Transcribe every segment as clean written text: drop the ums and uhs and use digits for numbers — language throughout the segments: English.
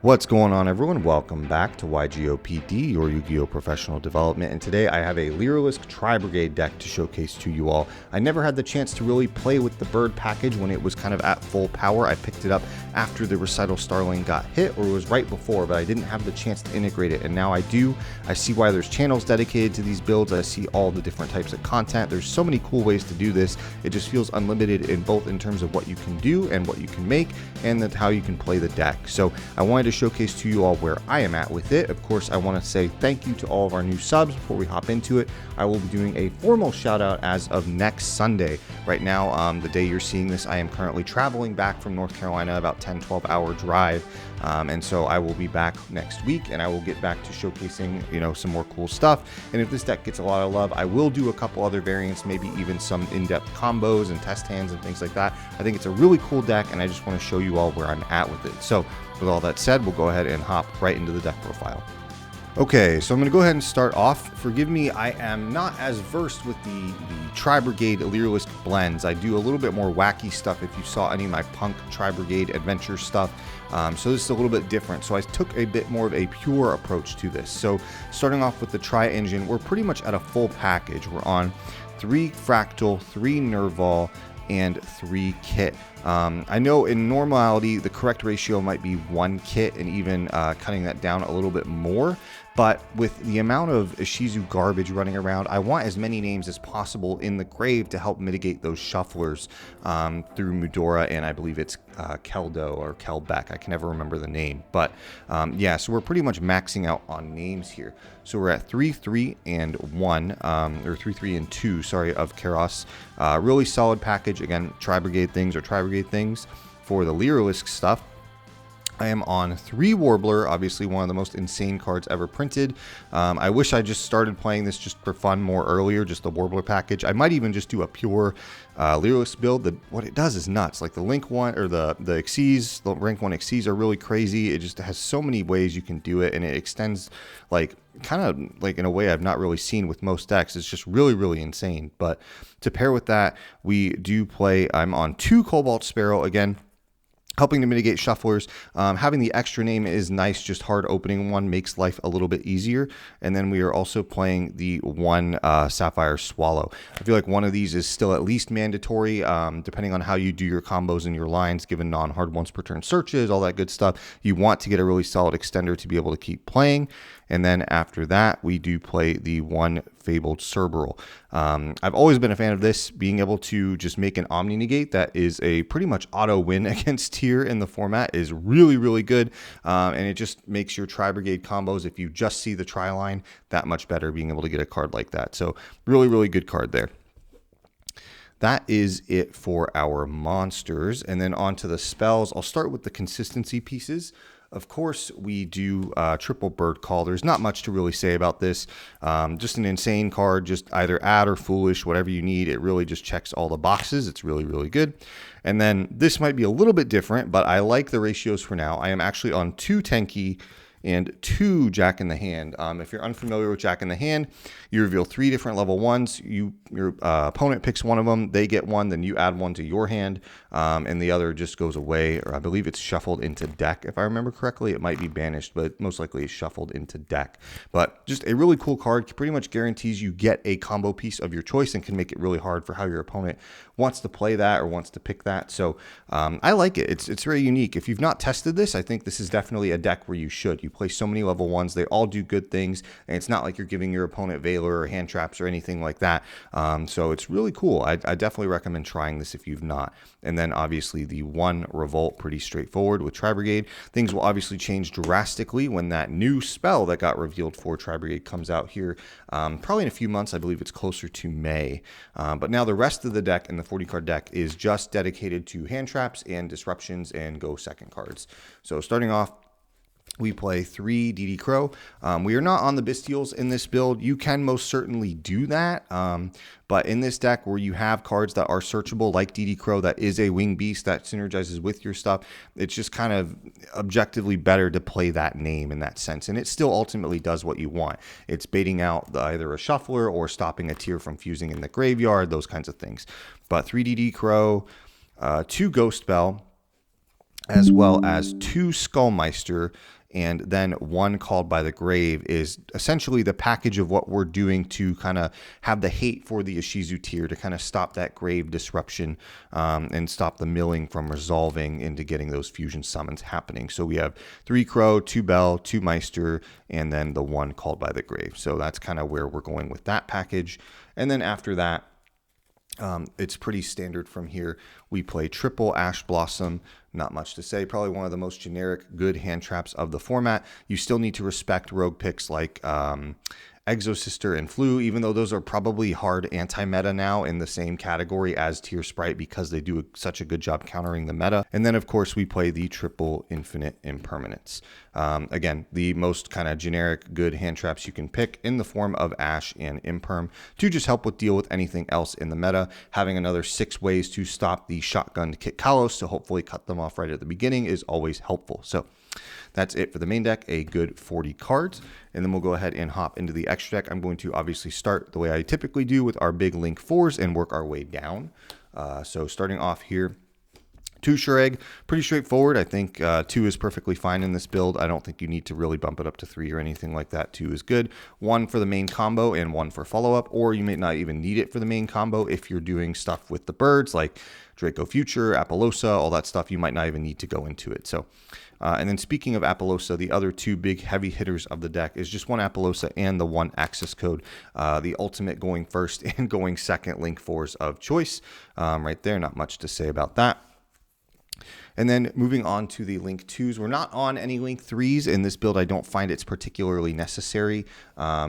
What's going on, everyone? Welcome back to YGOPD, your Yu-Gi-Oh! Professional Development, and today I have a Lyrilusc Tri-Brigade deck to showcase to you all. I never had the chance to really play with the bird package when it was kind of at full power. I picked it up after the Recital Starling got hit, or it was right before, but I didn't have the chance to integrate it, and now I do. I see why there's channels dedicated to these builds. I see all the different types of content. There's so many cool ways to do this. It just feels unlimited in both in terms of what you can do and what you can make, and how you can play the deck. So I wanted to showcase to you all where I am at with it. Of course, I want to say thank you to all of our new subs. Before we hop into it, I will be doing a formal shout out as of next Sunday. Right now, the day you're seeing this, I am currently traveling back from North Carolina, about 10-12 hour drive. And so I will be back next week, and I will get back to showcasing, some more cool stuff. And if this deck gets a lot of love, I will do a couple other variants, maybe even some in-depth combos and test hands and things like that. I think it's a really cool deck, and I just want to show you all where I'm at with it. So with all that said, we'll go ahead and hop right into the deck profile. Okay, so I'm going to go ahead and start off. Forgive me, I am not as versed with the Tri-Brigade Lyrilusc blends. I do a little bit more wacky stuff if you saw any of my Punk Tri-Brigade adventure stuff. So this is a little bit different. So I took a bit more of a pure approach to this. So starting off with the Tri-Engine, we're pretty much at a full package. We're on 3 Fractal, 3 Nerval, and 3 Kit. I know in normality the correct ratio might be 1 Kit, and even cutting that down a little bit more. But with the amount of Ishizu garbage running around, I want as many names as possible in the grave to help mitigate those shufflers through Mudora, and I believe it's Keldo or Kelbeck. I can never remember the name. But yeah, so we're pretty much maxing out on names here. So we're at 3, 3, and 1, or 3, 3, and 2, sorry, of Keros. Really solid package. Again, Tri-Brigade things or Tri-Brigade things. For the Lyrilusc stuff, I am on 3 Warbler, obviously one of the most insane cards ever printed. I wish I just started playing this just for fun more earlier, just the Warbler package. I might even just do a pure Lyrilusc build. What it does is nuts. Like the Link 1 or the Xyz, the Rank 1 Xyz are really crazy. It just has so many ways you can do it, and it extends like kind of like in a way I've not really seen with most decks. It's just really, really insane. But to pair with that, we do play, I'm on 2 Cobalt Sparrow again, helping to mitigate shufflers. Having the extra name is nice, just hard opening one makes life a little bit easier. And then we are also playing the 1 Sapphire Swallow. I feel like one of these is still at least mandatory, depending on how you do your combos and your lines, given non-hard once per turn searches, all that good stuff. You want to get a really solid extender to be able to keep playing. And then after that, we do play the 1 Fabled Cerberus. I've always been a fan of this, being able to just make an Omni Negate that is a pretty much auto win against tier in the format is really, really good. And it just makes your Tri-Brigade combos, if you just see the Tri line, that much better, being able to get a card like that. So really, really good card there. That is it for our monsters. And then on to the spells. I'll start with the consistency pieces. Of course, we do triple bird call. There's not much to really say about this. Just an insane card, just either add or foolish, whatever you need. It really just checks all the boxes. It's really, really good. And then this might be a little bit different, but I like the ratios for now. I am actually on 2 Tenki and 2 Jack in the Hand. If you're unfamiliar with Jack in the Hand, you reveal 3 different level 1s. Your opponent picks one of them, they get one, then you add one to your hand, and the other just goes away, or I believe it's shuffled into deck. If I remember correctly, it might be banished, but most likely it's shuffled into deck. But just a really cool card, pretty much guarantees you get a combo piece of your choice and can make it really hard for how your opponent wants to play that or wants to pick that. So I like it. It's very unique. If you've not tested this, I think this is definitely a deck where you should. You play so many level 1s, they all do good things, and it's not like you're giving your opponent Valor or hand traps or anything like that. So it's really cool. I definitely recommend trying this if you've not. And then obviously the 1 Revolt, pretty straightforward with Tri-Brigade. Things will obviously change drastically when that new spell that got revealed for Tri-Brigade comes out here, probably in a few months. I believe it's closer to May. But now the rest of the deck and the 40 card deck is just dedicated to hand traps and disruptions and go second cards. So starting off, we play 3 DD Crow. We are not on the Bestials in this build. You can most certainly do that. But in this deck where you have cards that are searchable like DD Crow, that is a wing beast that synergizes with your stuff, it's just kind of objectively better to play that name in that sense. And it still ultimately does what you want. It's baiting out either a shuffler or stopping a tier from fusing in the graveyard, those kinds of things. But 3 DD Crow, 2 Ghost Bell, as well as 2 Skullmeister and then one called by the grave is essentially the package of what we're doing to kind of have the hate for the Ishizu tier to kind of stop that grave disruption and stop the milling from resolving into getting those fusion summons happening. So we have 3 Crow, 2 Bell, 2 Meister, and then the one called by the grave. So that's kind of where we're going with that package. And then after that, it's pretty standard from here. We play triple Ash Blossom. Not much to say. Probably one of the most generic good hand traps of the format. You still need to respect rogue picks like Exosister and Flu, even though those are probably hard anti-meta now in the same category as Tier Sprite because they do such a good job countering the meta. And then, of course, we play the triple Infinite Impermanence. Again, the most kind of generic good hand traps you can pick in the form of Ash and Imperm to just help with deal with anything else in the meta. Having another 6 ways to stop the shotgun Kit Kalos to hopefully cut them off right at the beginning is always helpful. So that's it for the main deck, a good 40 cards. And then we'll go ahead and hop into the extra deck. I'm going to obviously start the way I typically do with our big Link 4s and work our way down. So starting off here, 2 Shureg, pretty straightforward. I think 2 is perfectly fine in this build. I don't think you need to really bump it up to 3 or anything like that. 2 is good. 1 for the main combo and 1 for follow-up, or you may not even need it for the main combo if you're doing stuff with the birds like Draco Future, Apollosa, all that stuff. You might not even need to go into it. So, and then speaking of Apollosa, the other 2 big heavy hitters of the deck is just 1 Apollosa and the 1 Access Code. The ultimate going first and going second Link 4s of choice. Right there, not much to say about that. And then moving on to the Link 2s, we're not on any Link 3s in this build. I don't find it's particularly necessary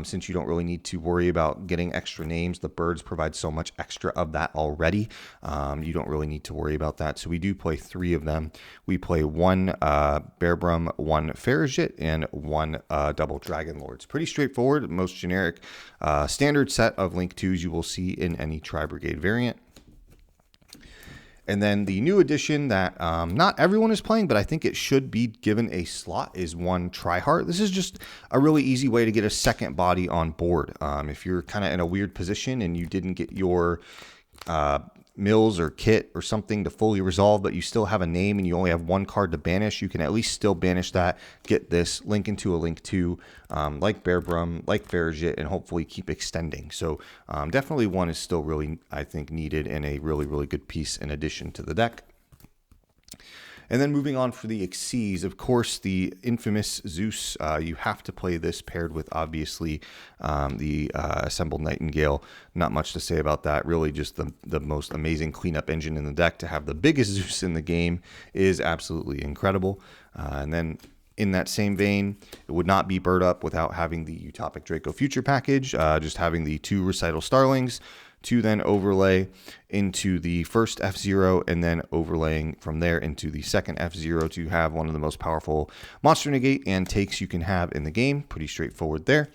since you don't really need to worry about getting extra names. The birds provide so much extra of that already. You don't really need to worry about that. So we do play 3 of them. We play 1 Bearbrum, 1 Farragut, and 1 double Dragon Lords. Pretty straightforward, most generic standard set of Link 2s you will see in any Tri-Brigade variant. And then the new addition that not everyone is playing, but I think it should be given a slot is 1 Tryhard. This is just a really easy way to get a second body on board. If you're kind of in a weird position and you didn't get your mills or kit or something to fully resolve, but you still have a name and you only have 1 card to banish, you can at least still banish that, get this, link into a Link 2, like Bearbrum, like Farragut, and hopefully keep extending. So definitely 1 is still really, I think, needed and a really, really good piece in addition to the deck. And then moving on for the Xyz, of course, the infamous Zeus. You have to play this paired with, obviously, the Assembled Nightingale. Not much to say about that. Really just the most amazing cleanup engine in the deck. To have the biggest Zeus in the game is absolutely incredible. And then in that same vein, it would not be Bird Up without having the Utopic Draco Future package. Just having the 2 Recital Starlings to then overlay into the first F-Zero and then overlaying from there into the second F-Zero to have one of the most powerful monster negate and takes you can have in the game. Pretty straightforward there.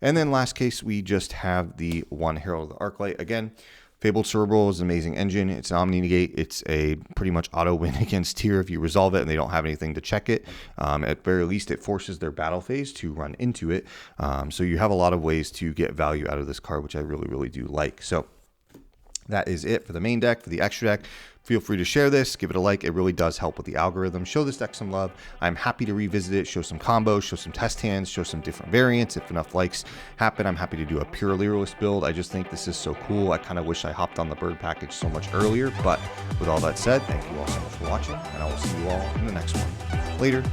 And then last case, we just have the 1 Herald of the Arclight. Again, Fabled Cerebral is an amazing engine. It's an Omni Negate. It's a pretty much auto win against tier if you resolve it and they don't have anything to check it. At very least, it forces their battle phase to run into it. So you have a lot of ways to get value out of this card, which I really, really do like. So that is it for the main deck. For the extra deck, feel free to share this, give it a like. It really does help with the algorithm. Show this deck some love. I'm happy to revisit it, show some combos, show some test hands, show some different variants. If enough likes happen, I'm happy to do a pure Lyrilusc build. I just think this is so cool. I kind of wish I hopped on the bird package so much earlier. But with all that said, thank you all so much for watching, and I will see you all in the next one. Later.